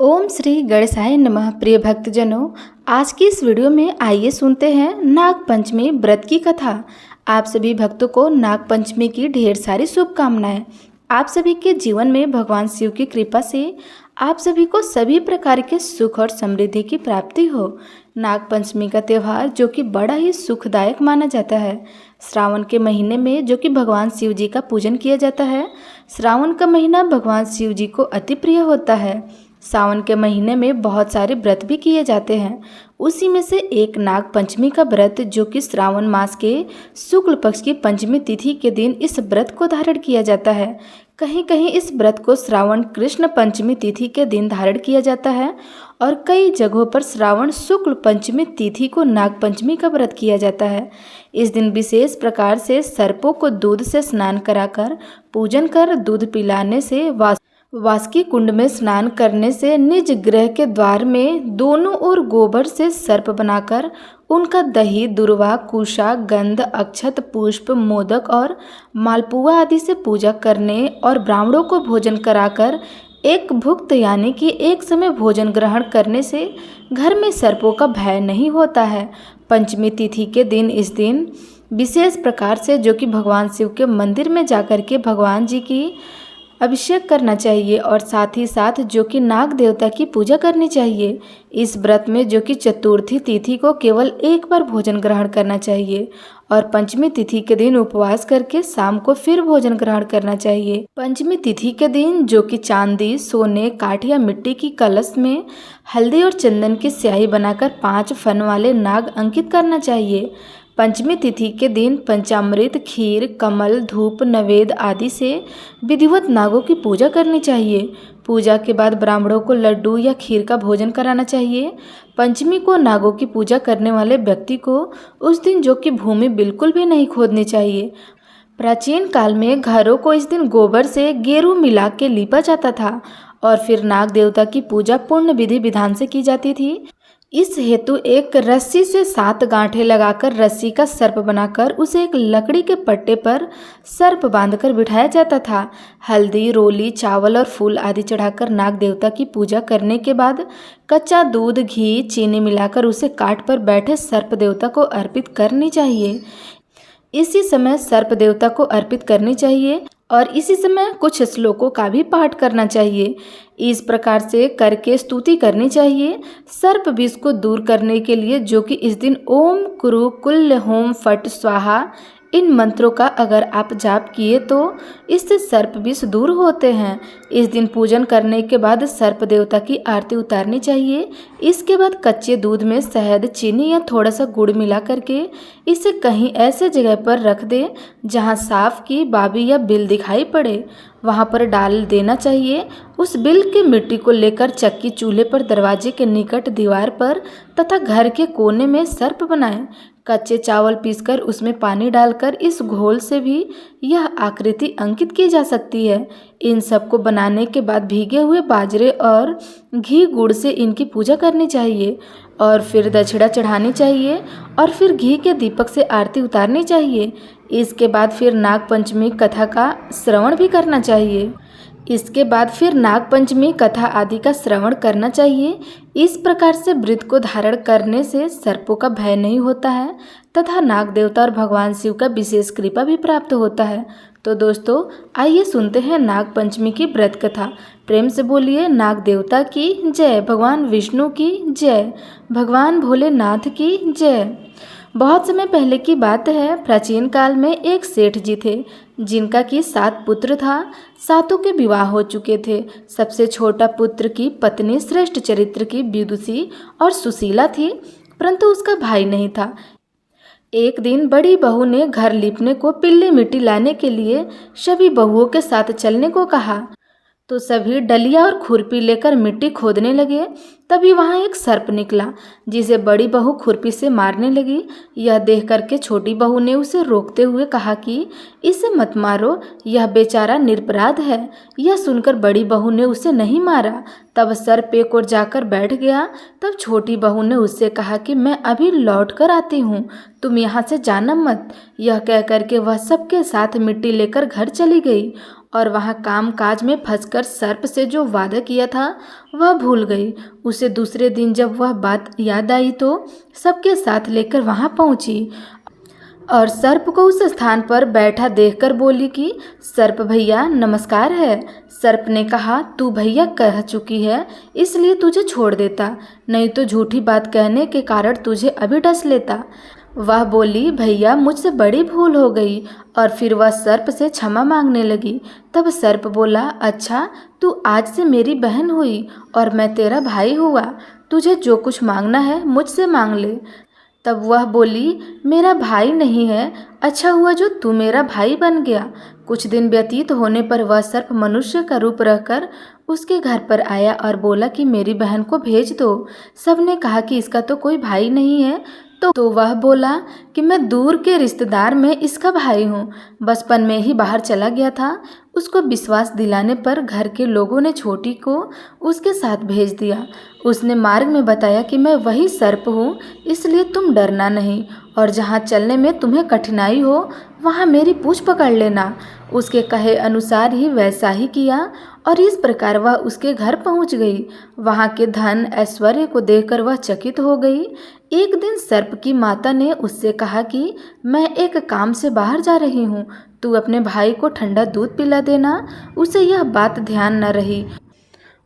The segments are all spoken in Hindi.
ओम श्री गणेशाय नमः। प्रिय भक्तजनों, आज की इस वीडियो में आइए सुनते हैं नाग पंचमी व्रत की कथा। आप सभी भक्तों को नाग पंचमी की ढेर सारी शुभकामनाएं। आप सभी के जीवन में भगवान शिव की कृपा से आप सभी को सभी प्रकार के सुख और समृद्धि की प्राप्ति हो। नाग पंचमी का त्यौहार जो कि बड़ा ही सुखदायक माना जाता है। श्रावण के महीने में जो कि भगवान शिव जी का पूजन किया जाता है। श्रावण का महीना भगवान शिव जी को अति प्रिय होता है। सावन के महीने में बहुत सारे व्रत भी किए जाते हैं। उसी में से एक नाग पंचमी का व्रत जो कि श्रावण मास के शुक्ल पक्ष की पंचमी तिथि के दिन इस व्रत को धारण किया जाता है। कहीं कहीं इस व्रत को श्रावण कृष्ण पंचमी तिथि के दिन धारण किया जाता है और कई जगहों पर श्रावण शुक्ल पंचमी तिथि को नाग पंचमी का व्रत किया जाता है। इस दिन विशेष प्रकार से सर्पों को दूध से स्नान कराकर पूजन कर दूध पिलाने से वासुकी कुंड में स्नान करने से निज गृह के द्वार में दोनों ओर गोबर से सर्प बनाकर उनका दही, दुर्वा, कुशा, गंध, अक्षत, पुष्प, मोदक और मालपुआ आदि से पूजा करने और ब्राह्मणों को भोजन कराकर एक भुक्त यानी कि एक समय भोजन ग्रहण करने से घर में सर्पों का भय नहीं होता है। पंचमी तिथि के दिन इस दिन विशेष प्रकार से जो कि भगवान शिव के मंदिर में जाकर के भगवान जी की अभिषेक करना चाहिए और साथ ही साथ जो कि नाग देवता की पूजा करनी चाहिए। इस व्रत में जो कि चतुर्थी तिथि को केवल एक बार भोजन ग्रहण करना चाहिए और पंचमी तिथि के दिन उपवास करके शाम को फिर भोजन ग्रहण करना चाहिए। पंचमी तिथि के दिन जो कि चांदी, सोने, काठ या मिट्टी की कलश में हल्दी और चंदन की स्याही बनाकर 5 फन वाले नाग अंकित करना चाहिए। पंचमी तिथि के दिन पंचामृत, खीर, कमल, धूप, नवेद आदि से विधिवत नागों की पूजा करनी चाहिए। पूजा के बाद ब्राह्मणों को लड्डू या खीर का भोजन कराना चाहिए। पंचमी को नागों की पूजा करने वाले व्यक्ति को उस दिन जो कि भूमि बिल्कुल भी नहीं खोदनी चाहिए। प्राचीन काल में घरों को इस दिन गोबर से गेरू मिला के लीपा जाता था और फिर नाग देवता की पूजा पूर्ण विधि विधान से की जाती थी। इस हेतु एक रस्सी से 7 गांठें लगाकर रस्सी का सर्प बनाकर उसे एक लकड़ी के पट्टे पर सर्प बांधकर बिठाया जाता था। हल्दी, रोली, चावल और फूल आदि चढ़ाकर नाग देवता की पूजा करने के बाद कच्चा दूध, घी, चीनी मिलाकर उसे काट पर बैठे सर्प देवता को अर्पित करनी चाहिए। इसी समय सर्प देवता को अर्पित करनी चाहिए और इसी समय कुछ श्लोकों का भी पाठ करना चाहिए। इस प्रकार से करके स्तुति करनी चाहिए। सर्प विष को दूर करने के लिए जो कि इस दिन ओम कुरु कुल्ल होम फट स्वाहा इन मंत्रों का अगर आप जाप किए तो इससे सर्प विष दूर होते हैं। इस दिन पूजन करने के बाद सर्प देवता की आरती उतारनी चाहिए। इसके बाद कच्चे दूध में शहद, चीनी या थोड़ा सा गुड़ मिला करके इसे कहीं ऐसे जगह पर रख दें जहां सांप की बाबी या बिल दिखाई पड़े, वहां पर डाल देना चाहिए। उस बिल की मिट्टी को लेकर चक्की चूल्हे पर दरवाजे के निकट दीवार पर तथा घर के कोने में सर्प बनाएं। कच्चे चावल पीसकर उसमें पानी डालकर इस घोल से भी यह आकृति अंकित की जा सकती है। इन सबको बनाने के बाद भीगे हुए बाजरे और घी गुड़ से इनकी पूजा करनी चाहिए और फिर दक्षिणा चढ़ानी चाहिए और फिर घी के दीपक से आरती उतारनी चाहिए। इसके बाद फिर नाग पंचमी कथा का श्रवण भी करना चाहिए। इसके बाद फिर नाग पंचमी कथा आदि का श्रवण करना चाहिए। इस प्रकार से व्रत को धारण करने से सर्पों का भय नहीं होता है तथा नाग देवता और भगवान शिव का विशेष कृपा भी प्राप्त होता है। तो दोस्तों, आइए सुनते हैं नाग पंचमी की व्रत कथा। प्रेम से बोलिए नाग देवता की जय, भगवान विष्णु की जय, भगवान भोलेनाथ की जय। बहुत समय पहले की बात है। प्राचीन काल में एक सेठ जी थे जिनका कि 7 पुत्र था। 7 के विवाह हो चुके थे। सबसे छोटा पुत्र की पत्नी श्रेष्ठ चरित्र की विदुषी और सुशीला थी, परंतु उसका भाई नहीं था। एक दिन बड़ी बहू ने घर लीपने को पिल्ली मिट्टी लाने के लिए सभी बहुओं के साथ चलने को कहा, तो सभी डलिया और खुरपी लेकर मिट्टी खोदने लगे। तभी वहाँ एक सर्प निकला जिसे बड़ी बहू खुरपी से मारने लगी। यह देख करके छोटी बहू ने उसे रोकते हुए कहा कि इसे मत मारो, यह बेचारा निरपराध है। यह सुनकर बड़ी बहू ने उसे नहीं मारा। तब सर्प एक ओर जाकर बैठ गया। तब छोटी बहू ने उससे कहा कि मैं अभी लौट कर आती हूँ, तुम यहाँ से जाना मत। यह कह करके वह सबके साथ मिट्टी लेकर घर चली गई और वहाँ काम काज में फंसकर सर्प से जो वादा किया था वह भूल गई। उसे दूसरे दिन जब वह बात याद आई तो सबके साथ लेकर वहाँ पहुँची और सर्प को उस स्थान पर बैठा देखकर बोली कि सर्प भैया नमस्कार है। सर्प ने कहा, तू भैया कह चुकी है इसलिए तुझे छोड़ देता, नहीं तो झूठी बात कहने के कारण तुझे अभी डस लेता। वह बोली, भैया मुझसे बड़ी भूल हो गई, और फिर वह सर्प से क्षमा मांगने लगी। तब सर्प बोला, अच्छा तू आज से मेरी बहन हुई और मैं तेरा भाई हुआ, तुझे जो कुछ मांगना है मुझसे मांग ले। तब वह बोली, मेरा भाई नहीं है, अच्छा हुआ जो तू मेरा भाई बन गया। कुछ दिन व्यतीत होने पर वह सर्प मनुष्य का रूप रहकर उसके घर पर आया और बोला कि मेरी बहन को भेज दो। सबने कहा कि इसका तो कोई भाई नहीं है, तो वह बोला कि मैं दूर के रिश्तेदार में इसका भाई हूँ, बचपन में ही बाहर चला गया था। उसको विश्वास दिलाने पर घर के लोगों ने छोटी को उसके साथ भेज दिया। उसने मार्ग में बताया कि मैं वही सर्प हूँ, इसलिए तुम डरना नहीं, और जहाँ चलने में तुम्हें कठिनाई हो वहाँ मेरी पूँछ पकड़ लेना। उसके कहे अनुसार ही वैसा ही किया और इस प्रकार वह उसके घर पहुँच गई। वहाँ के धन ऐश्वर्य को देखकर वह चकित हो गई। एक दिन सर्प की माता ने उससे कहा कि मैं एक काम से बाहर जा रही हूँ, तू अपने भाई को ठंडा दूध पिला देना। उसे यह बात ध्यान न रही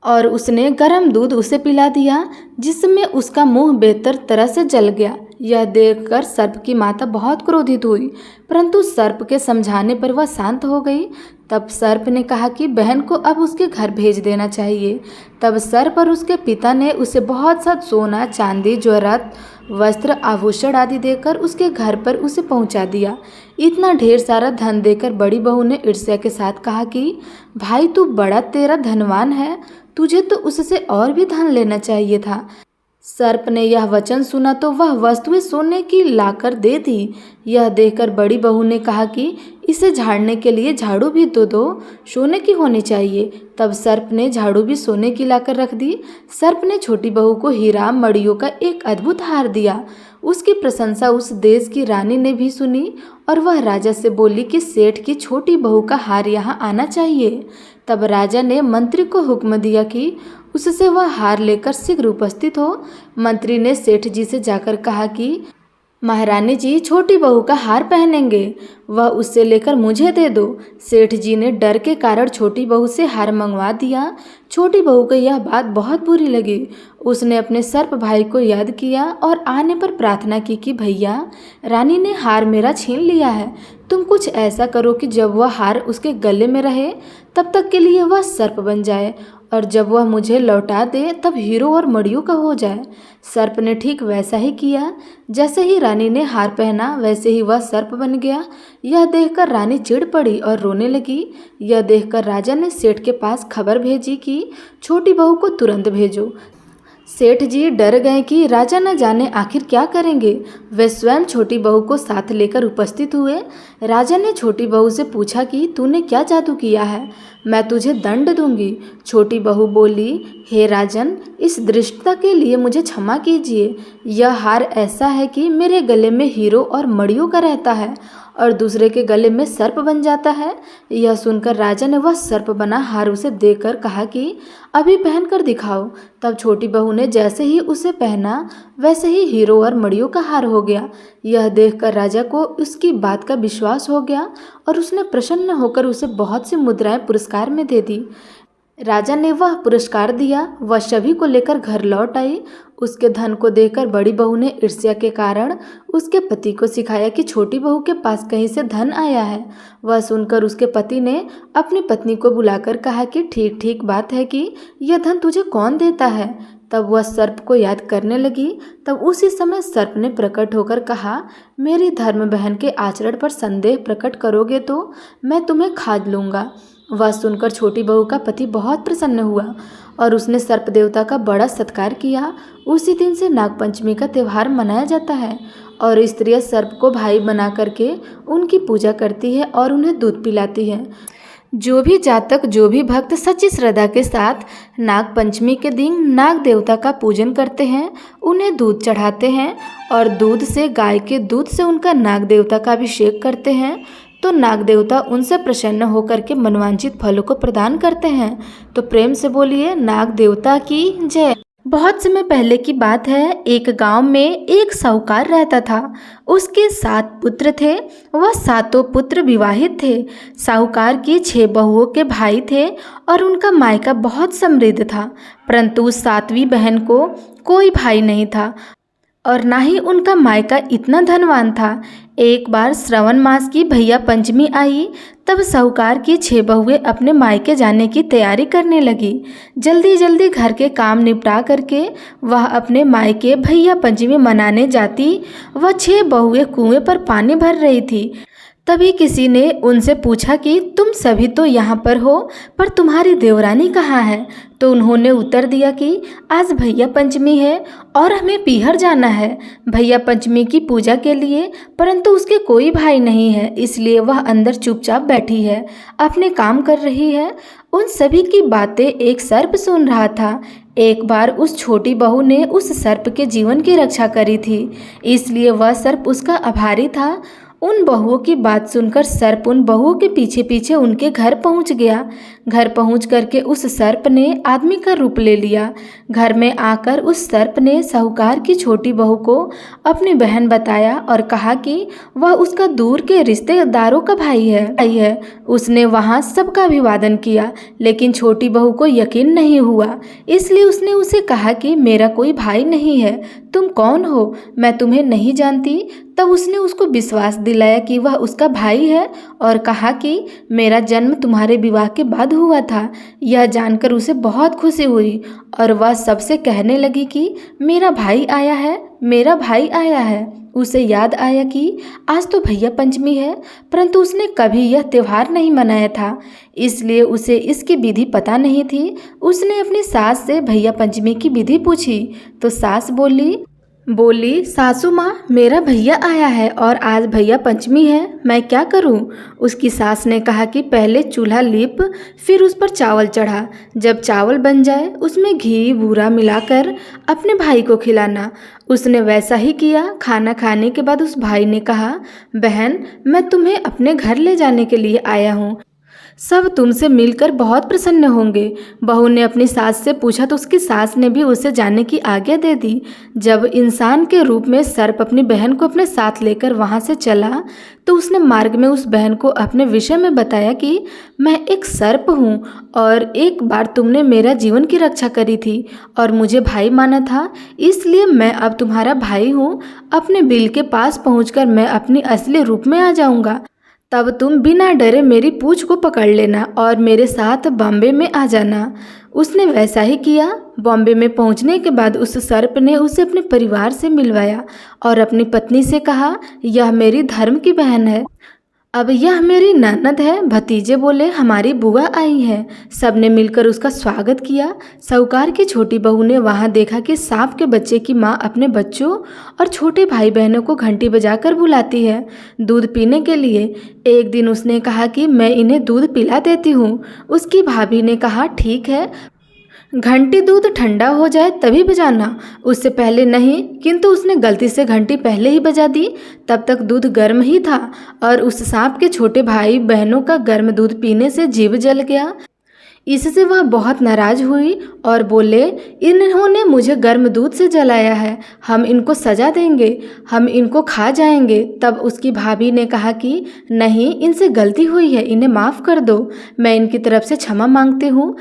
और उसने गर्म दूध उसे पिला दिया, जिसमें उसका मुंह बेहतर तरह से जल गया। यह देखकर सर्प की माता बहुत क्रोधित हुई, परंतु सर्प के समझाने पर वह शांत हो गई। तब सर्प ने कहा कि बहन को अब उसके घर भेज देना चाहिए। तब सर्प और उसके पिता ने उसे बहुत सा सोना, चांदी, जवाहरात, वस्त्र, आभूषण आदि देकर उसके घर पर उसे पहुंचा दिया। इतना ढेर सारा धन देकर बड़ी बहू ने ईर्ष्या के साथ कहा कि भाई तू बड़ा तेरा धनवान है, तुझे तो उससे और भी धन लेना चाहिए था। सर्प ने यह वचन सुना तो वह वस्तुएं सोने की लाकर दे दी। यह देखकर बड़ी बहू ने कहा कि इसे झाड़ने के लिए झाड़ू भी तो दो, सोने की होनी चाहिए। तब सर्प ने झाड़ू भी सोने की लाकर रख दी। सर्प ने छोटी बहू को हीरा मड़ियों का एक अद्भुत हार दिया। उसकी प्रशंसा उस देश की रानी ने भी सुनी और वह राजा से बोली कि सेठ की छोटी बहू का हार यहाँ आना चाहिए। तब राजा ने मंत्री को हुक्म दिया कि उससे वह हार लेकर शीघ्र उपस्थित हो। मंत्री ने सेठ जी से जाकर कहा कि महारानी जी छोटी बहू का हार पहनेंगे, वह उससे लेकर मुझे दे दो। सेठ जी ने डर के कारण छोटी बहू से हार मंगवा दिया। छोटी बहू को यह बात बहुत बुरी लगी। उसने अपने सर्प भाई को याद किया और आने पर प्रार्थना की कि भैया रानी ने हार मेरा छीन लिया है, तुम कुछ ऐसा करो कि जब वह हार उसके गले में रहे तब तक के लिए वह सर्प बन जाए, और जब वह मुझे लौटा दे तब हीरो और मड़ियों का हो जाए। सर्प ने ठीक वैसा ही किया। जैसे ही रानी ने हार पहना वैसे ही वह सर्प बन गया। यह देखकर रानी चिढ़ पड़ी और रोने लगी। यह देखकर राजा ने सेठ के पास खबर भेजी कि छोटी बहू को तुरंत भेजो। सेठ जी डर गए कि राजा न जाने आखिर क्या करेंगे। वे स्वयं छोटी बहू को साथ लेकर उपस्थित हुए। राजा ने छोटी बहू से पूछा कि तूने क्या जादू किया है, मैं तुझे दंड दूंगी। छोटी बहू बोली, हे राजन, इस दृष्टता के लिए मुझे क्षमा कीजिए। यह हार ऐसा है कि मेरे गले में हीरो और मड़ियों का रहता है और दूसरे के गले में सर्प बन जाता है। यह सुनकर राजा ने वह सर्प बना हार उसे देकर कहा कि अभी पहन कर दिखाओ। तब छोटी बहू ने जैसे ही उसे पहना वैसे ही हीरो और मड़ियों का हार हो गया। यह देखकर राजा को उसकी बात का विश्वास हो गया और उसने प्रसन्न होकर उसे बहुत सी मुद्राएं पुरस्कार में दे दी। राजा ने वह पुरस्कार दिया। वह सभी को लेकर घर लौट आई। उसके धन को देखकर बड़ी बहू ने ईर्ष्या के कारण उसके पति को सिखाया कि छोटी बहू के पास कहीं से धन आया है। वह सुनकर उसके पति ने अपनी पत्नी को बुलाकर कहा कि ठीक ठीक बात है कि यह धन तुझे कौन देता है। तब वह सर्प को याद करने लगी। तब उसी समय सर्प ने प्रकट होकर कहा, मेरी धर्म बहन के आचरण पर संदेह प्रकट करोगे तो मैं तुम्हें खा लूँगा। वह सुनकर छोटी बहू का पति बहुत प्रसन्न हुआ और उसने सर्प देवता का बड़ा सत्कार किया। उसी दिन से नागपंचमी का त्यौहार मनाया जाता है और स्त्रियां सर्प को भाई बना करके उनकी पूजा करती है और उन्हें दूध पिलाती है। जो भी जातक, जो भी भक्त सच्ची श्रद्धा के साथ नागपंचमी के दिन नाग देवता का पूजन करते हैं, उन्हें दूध चढ़ाते हैं और दूध से, गाय के दूध से उनका नाग देवता का अभिषेक करते हैं तो नाग देवता उनसे प्रसन्न होकर के मनवांछित फलों को प्रदान करते हैं। तो प्रेम से बोलिए नाग देवता की जय। बहुत समय पहले की बात है, एक गांव में एक साहूकार रहता था। उसके 7 पुत्र थे। वह 7 पुत्र विवाहित थे। साहूकार की 6 बहुओं के भाई थे और उनका मायका बहुत समृद्ध था, परंतु उस 7वीं बहन को कोई भाई नहीं था और ना ही उनका मायका इतना धनवान था। एक बार श्रावण मास की भैया पंचमी आई, तब साहूकार की 6 बहुएं अपने मायके जाने की तैयारी करने लगी। जल्दी जल्दी घर के काम निपटा करके वह अपने मायके भैया पंचमी मनाने जाती। वह 6 बहुएं कुएं पर पानी भर रही थी। तभी किसी ने उनसे पूछा कि तुम सभी तो यहाँ पर हो, पर तुम्हारी देवरानी कहाँ है? तो उन्होंने उत्तर दिया कि आज भैया पंचमी है और हमें पीहर जाना है भैया पंचमी की पूजा के लिए, परंतु उसके कोई भाई नहीं है, इसलिए वह अंदर चुपचाप बैठी है, अपने काम कर रही है। उन सभी की बातें एक सर्प सुन रहा था। एक बार उस छोटी बहू ने उस सर्प के जीवन की रक्षा करी थी, इसलिए वह सर्प उसका आभारी था। उन बहुओं की बात सुनकर सर्प उन बहुओं के पीछे पीछे उनके घर पहुंच गया। घर पहुंच करके उस सर्प ने आदमी का रूप ले लिया। घर में आकर उस सर्प ने साहूकार की छोटी बहू को अपनी बहन बताया और कहा कि वह उसका दूर के रिश्तेदारों का भाई है। उसने वहां सबका अभिवादन किया, लेकिन छोटी बहू को यकीन नहीं हुआ, इसलिए उसने उसे कहा कि मेरा कोई भाई नहीं है, तुम कौन हो? मैं तुम्हें नहीं जानती। तब उसने उसको विश्वास दिलाया कि वह उसका भाई है और कहा कि मेरा जन्म तुम्हारे विवाह के बाद हुआ था। यह जानकर उसे बहुत खुशी हुई और वह सबसे कहने लगी कि मेरा भाई आया है, मेरा भाई आया है। उसे याद आया कि आज तो भैया पंचमी है, परंतु उसने कभी यह त्योहार नहीं मनाया था, इसलिए उसे इसकी विधि पता नहीं थी। उसने अपनी सास से भैया पंचमी की विधि पूछी तो सास बोली सासू माँ, मेरा भैया आया है और आज भैया पंचमी है, मैं क्या करूँ? उसकी सास ने कहा कि पहले चूल्हा लीप, फिर उस पर चावल चढ़ा। जब चावल बन जाए उसमें घी बूरा मिलाकर अपने भाई को खिलाना। उसने वैसा ही किया। खाना खाने के बाद उस भाई ने कहा, बहन, मैं तुम्हें अपने घर ले जाने के लिए आया हूँ, सब तुमसे मिलकर बहुत प्रसन्न होंगे। बहू ने अपनी सास से पूछा तो उसकी सास ने भी उसे जाने की आज्ञा दे दी। जब इंसान के रूप में सर्प अपनी बहन को अपने साथ लेकर वहां से चला तो उसने मार्ग में उस बहन को अपने विषय में बताया कि मैं एक सर्प हूँ और एक बार तुमने मेरा जीवन की रक्षा करी थी और मुझे भाई माना था, इसलिए मैं अब तुम्हारा भाई हूँ। अपने बिल के पास पहुँचकर मैं अपनी असली रूप में आ जाऊँगा, तब तुम बिना डरे मेरी पूंछ को पकड़ लेना और मेरे साथ बॉम्बे में आ जाना। उसने वैसा ही किया। बॉम्बे में पहुंचने के बाद उस सर्प ने उसे अपने परिवार से मिलवाया और अपनी पत्नी से कहा, यह मेरी धर्म की बहन है, अब यह मेरी ननद है। भतीजे बोले, हमारी बुआ आई है। सबने मिलकर उसका स्वागत किया। साहूकार की छोटी बहू ने वहां देखा कि सांप के बच्चे की माँ अपने बच्चों और छोटे भाई बहनों को घंटी बजाकर बुलाती है दूध पीने के लिए। एक दिन उसने कहा कि मैं इन्हें दूध पिला देती हूँ। उसकी भाभी ने कहा, ठीक है, घंटी दूध ठंडा हो जाए तभी बजाना, उससे पहले नहीं। किंतु उसने गलती से घंटी पहले ही बजा दी। तब तक दूध गर्म ही था और उस सांप के छोटे भाई बहनों का गर्म दूध पीने से जीभ जल गया। इससे वह बहुत नाराज हुई और बोले, इन्होंने मुझे गर्म दूध से जलाया है, हम इनको सजा देंगे, हम इनको खा जाएंगे। तब उसकी भाभी ने कहा कि नहीं, इनसे गलती हुई है, इन्हें माफ़ कर दो, मैं इनकी तरफ से क्षमा मांगती हूँ।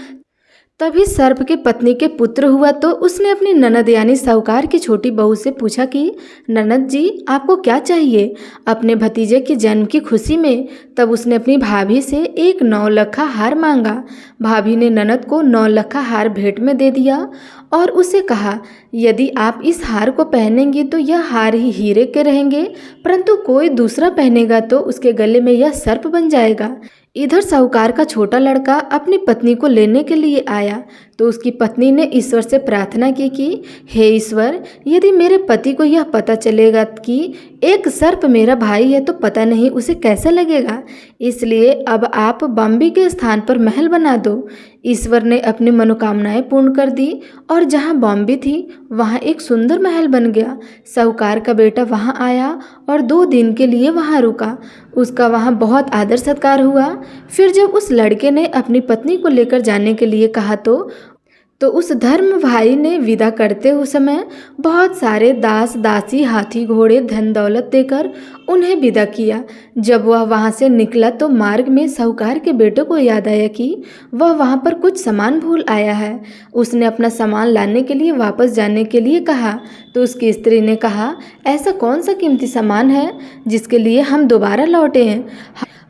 तभी सर्प के पत्नी के पुत्र हुआ तो उसने अपनी ननद यानी साहूकार की छोटी बहू से पूछा कि ननद जी, आपको क्या चाहिए अपने भतीजे के जन्म की खुशी में? तब उसने अपनी भाभी से एक 9 लखा हार मांगा। भाभी ने ननद को 9 लखा हार भेंट में दे दिया और उसे कहा, यदि आप इस हार को पहनेंगी तो यह हार ही हीरे के रहेंगे, परंतु कोई दूसरा पहनेगा तो उसके गले में यह सर्प बन जाएगा। इधर साहूकार का छोटा लड़का अपनी पत्नी को लेने के लिए आया तो उसकी पत्नी ने ईश्वर से प्रार्थना की कि हे ईश्वर, यदि मेरे पति को यह पता चलेगा कि एक सर्प मेरा भाई है तो पता नहीं उसे कैसा लगेगा, इसलिए अब आप बॉम्बे के स्थान पर महल बना दो। ईश्वर ने अपनी मनोकामनाएं पूर्ण कर दी और जहां बॉम्बे थी वहां एक सुंदर महल बन गया। साहूकार का बेटा वहां आया और 2 दिन के लिए वहां रुका। उसका वहां बहुत आदर सत्कार हुआ। फिर जब उस लड़के ने अपनी पत्नी को लेकर जाने के लिए कहा तो उस धर्म भाई ने विदा करते हुए समय बहुत सारे दास दासी हाथी घोड़े धन दौलत देकर उन्हें विदा किया। जब वह वहां से निकला तो मार्ग में साहूकार के बेटे को याद आया कि वह वहां पर कुछ सामान भूल आया है। उसने अपना सामान लाने के लिए वापस जाने के लिए कहा तो उसकी स्त्री ने कहा, ऐसा कौन सा कीमती सामान है जिसके लिए हम दोबारा लौटे हैं?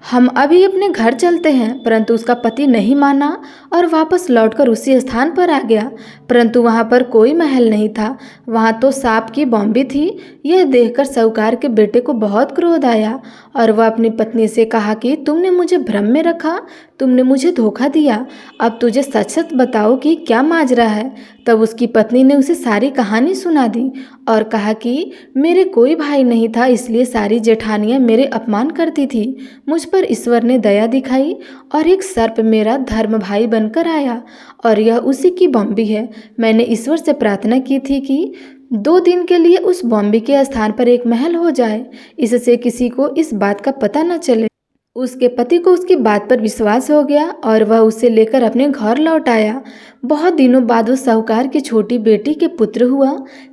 हम अभी अपने घर चलते हैं। परंतु उसका पति नहीं माना और वापस लौटकर उसी स्थान पर आ गया। परंतु वहां पर कोई महल नहीं था, वहां तो सांप की बॉम्बे थी। यह देखकर साहूकार के बेटे को बहुत क्रोध आया और वह अपनी पत्नी से कहा कि तुमने मुझे भ्रम में रखा, तुमने मुझे धोखा दिया। अब तुझे सच सच बताओ कि क्या माजरा है। तब उसकी पत्नी ने उसे सारी कहानी सुना दी और कहा कि मेरे कोई भाई नहीं था, इसलिए सारी जेठानियां मेरे अपमान करती थी। मुझ पर ईश्वर ने दया दिखाई और एक सर्प मेरा धर्म भाई बनकर आया और यह उसी की बॉम्बे है। मैंने ईश्वर से प्रार्थना की थी कि 2 दिन के लिए उस बॉम्बे के स्थान पर एक महल हो जाए, इससे किसी को इस बात का पता न चले। उसके पति को उसकी बात पर विश्वास हो गया और वह उसे लेकर अपने घर लौट आया। बहुत दिनों बाद वो साहूकार की छोटी बेटी के पुत्र हुआ।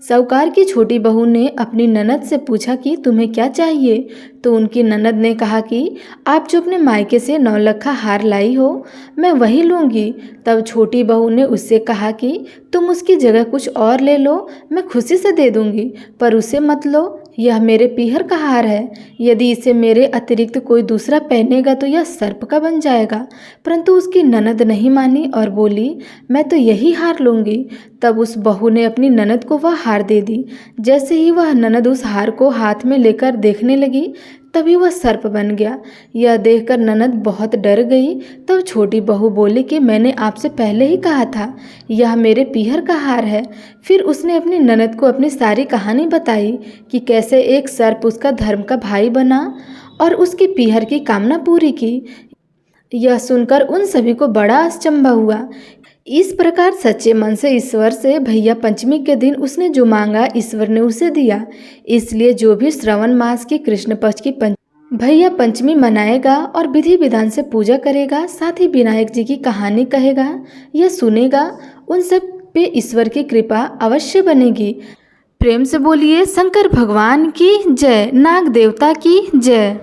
साहूकार की छोटी बहू ने अपनी ननद से पूछा कि तुम्हें क्या चाहिए? तो उनकी ननद ने कहा कि आप जो अपने मायके से 9 लखा हार लाई हो, मैं वही लूँगी। तब छोटी बहू ने उससे कहा कि तुम उसकी जगह कुछ और ले लो, मैं खुशी से दे दूँगी, पर उसे मत लो, यह मेरे पीहर का हार है। यदि इसे मेरे अतिरिक्त कोई दूसरा पहनेगा तो यह सर्प का बन जाएगा। परंतु उसकी ननद नहीं मानी और बोली, मैं तो यही हार लूँगी। तब उस बहू ने अपनी ननद को वह हार दे दी। जैसे ही वह ननद उस हार को हाथ में लेकर देखने लगी तभी वह सर्प बन गया। यह देखकर ननद बहुत डर गई। तब छोटी बहू बोली कि मैंने आपसे पहले ही कहा था यह मेरे पीहर का हार है। फिर उसने अपनी ननद को अपनी सारी कहानी बताई कि कैसे एक सर्प उसका धर्म का भाई बना और उसकी पीहर की कामना पूरी की। यह सुनकर उन सभी को बड़ा अचंभा हुआ। इस प्रकार सच्चे मन से ईश्वर से भैया पंचमी के दिन उसने जो मांगा ईश्वर ने उसे दिया। इसलिए जो भी श्रावण मास की कृष्ण पक्ष की भैया पंचमी मनाएगा और विधि विधान से पूजा करेगा, साथ ही विनायक जी की कहानी कहेगा या सुनेगा, उन सब पे ईश्वर की कृपा अवश्य बनेगी। प्रेम से बोलिए शंकर भगवान की जय, नाग देवता की जय।